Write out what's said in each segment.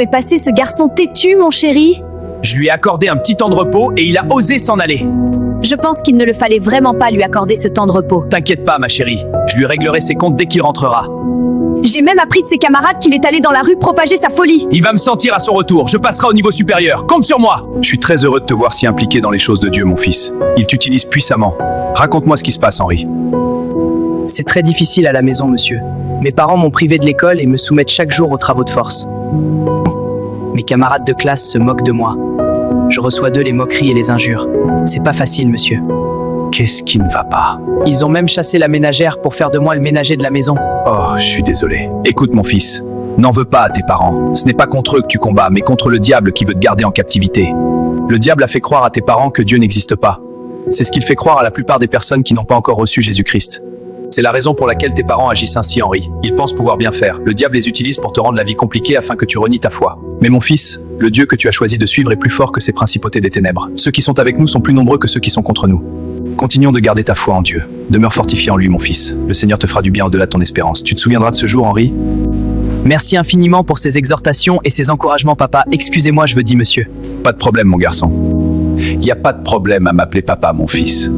où est passé ce garçon têtu, mon chéri? Je lui ai accordé un petit temps de repos et il a osé s'en aller. Je pense qu'il ne le fallait vraiment pas lui accorder ce temps de repos. T'inquiète pas, ma chérie. Je lui réglerai ses comptes dès qu'il rentrera. J'ai même appris de ses camarades qu'il est allé dans la rue propager sa folie. Il va me sentir à son retour. Je passerai au niveau supérieur. Compte sur moi. Je suis très heureux de te voir si impliqué dans les choses de Dieu, mon fils. Il t'utilise puissamment. Raconte-moi ce qui se passe, Henri. C'est très difficile à la maison, monsieur. Mes parents m'ont privé de l'école et me soumettent chaque jour aux travaux de force. Mes camarades de classe se moquent de moi. Je reçois d'eux les moqueries et les injures. C'est pas facile, monsieur. Qu'est-ce qui ne va pas? Ils ont même chassé la ménagère pour faire de moi le ménager de la maison. Oh, je suis désolé. Écoute, mon fils. N'en veux pas à tes parents. Ce n'est pas contre eux que tu combats, mais contre le diable qui veut te garder en captivité. Le diable a fait croire à tes parents que Dieu n'existe pas. C'est ce qu'il fait croire à la plupart des personnes qui n'ont pas encore reçu Jésus-Christ. C'est la raison pour laquelle tes parents agissent ainsi, Henri. Ils pensent pouvoir bien faire. Le diable les utilise pour te rendre la vie compliquée afin que tu renies ta foi. Mais mon fils, le Dieu que tu as choisi de suivre est plus fort que ces principautés des ténèbres. Ceux qui sont avec nous sont plus nombreux que ceux qui sont contre nous. Continuons de garder ta foi en Dieu. Demeure fortifié en lui, mon fils. Le Seigneur te fera du bien au-delà de ton espérance. Tu te souviendras de ce jour, Henri? Merci infiniment pour ces exhortations et ces encouragements, papa. Excusez-moi, je veux dire monsieur. Pas de problème, mon garçon. Il n'y a pas de problème à m'appeler papa, mon fils.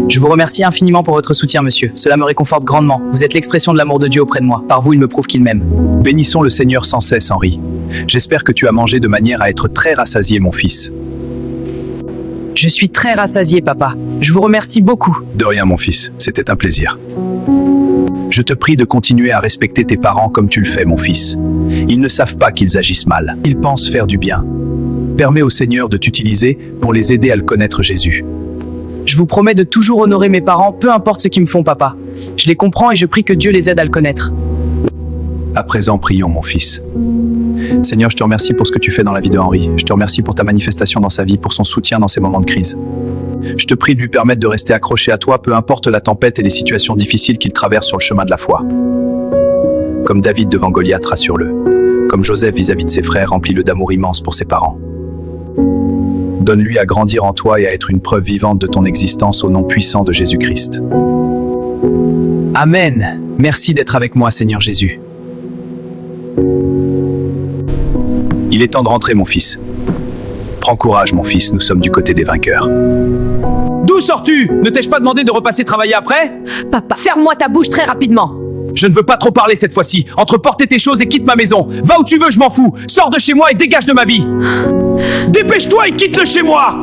Je vous remercie infiniment pour votre soutien, monsieur. Cela me réconforte grandement. Vous êtes l'expression de l'amour de Dieu auprès de moi. Par vous, il me prouve qu'il m'aime. Bénissons le Seigneur sans cesse, Henri. J'espère que tu as mangé de manière à être très rassasié, mon fils. Je suis très rassasié, papa. Je vous remercie beaucoup. De rien, mon fils. C'était un plaisir. Je te prie de continuer à respecter tes parents comme tu le fais, mon fils. Ils ne savent pas qu'ils agissent mal. Ils pensent faire du bien. Permets au Seigneur de t'utiliser pour les aider à le connaître, Jésus. Je vous promets de toujours honorer mes parents, peu importe ce qu'ils me font, papa. Je les comprends et je prie que Dieu les aide à le connaître. À présent, prions, mon fils. Seigneur, je te remercie pour ce que tu fais dans la vie de Henri. Je te remercie pour ta manifestation dans sa vie, pour son soutien dans ces moments de crise. Je te prie de lui permettre de rester accroché à toi, peu importe la tempête et les situations difficiles qu'il traverse sur le chemin de la foi. Comme David devant Goliath, rassure-le. Comme Joseph vis-à-vis de ses frères, remplis-le d'amour immense pour ses parents. Donne-lui à grandir en toi et à être une preuve vivante de ton existence au nom puissant de Jésus-Christ. Amen. Merci d'être avec moi, Seigneur Jésus. Il est temps de rentrer, mon fils. Prends courage, mon fils, nous sommes du côté des vainqueurs. D'où sors-tu? Ne t'ai-je pas demandé de repasser travailler après? Papa, ferme-moi ta bouche très rapidement. Je ne veux pas trop parler cette fois-ci. Entre porter tes choses et quitte ma maison. Va où tu veux, je m'en fous. Sors de chez moi et dégage de ma vie. Dépêche-toi et quitte-le chez moi.